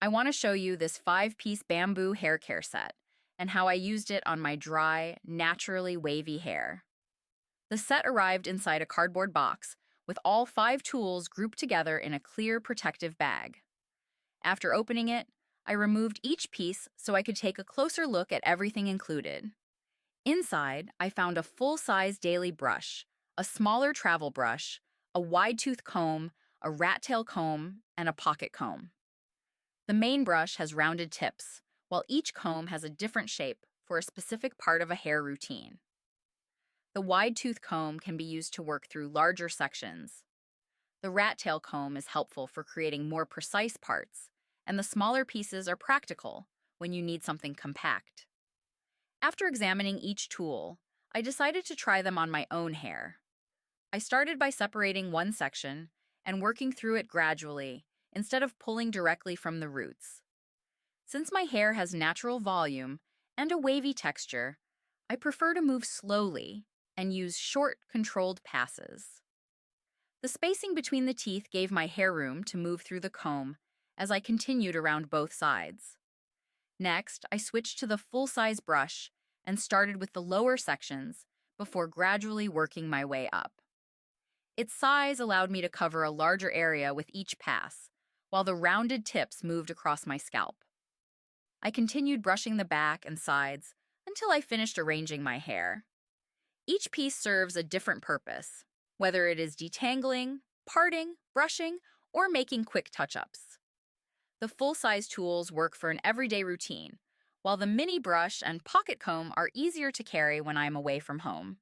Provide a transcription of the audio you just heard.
I want to show you this 5-piece bamboo hair care set and how I used it on my dry, naturally wavy hair. The set arrived inside a cardboard box with all 5 tools grouped together in a clear protective bag. After opening it, I removed each piece so I could take a closer look at everything included. Inside, I found a full-size daily brush, a smaller travel brush, a wide-tooth comb, a rat-tail comb, and a pocket comb. The main brush has rounded tips, while each comb has a different shape for a specific part of a hair routine. The wide-tooth comb can be used to work through larger sections. The rat-tail comb is helpful for creating more precise parts, and the smaller pieces are practical when you need something compact. After examining each tool, I decided to try them on my own hair. I started by separating one section and working through it gradually instead of pulling directly from the roots. Since my hair has natural volume and a wavy texture, I prefer to move slowly and use short, controlled passes. The spacing between the teeth gave my hair room to move through the comb as I continued around both sides. Next, I switched to the full-size brush and started with the lower sections before gradually working my way up. Its size allowed me to cover a larger area with each pass, while the rounded tips moved across my scalp. I continued brushing the back and sides until I finished arranging my hair. Each piece serves a different purpose, whether it is detangling, parting, brushing, or making quick touch-ups. The full-size tools work for an everyday routine, while the mini brush and pocket comb are easier to carry when I'm away from home.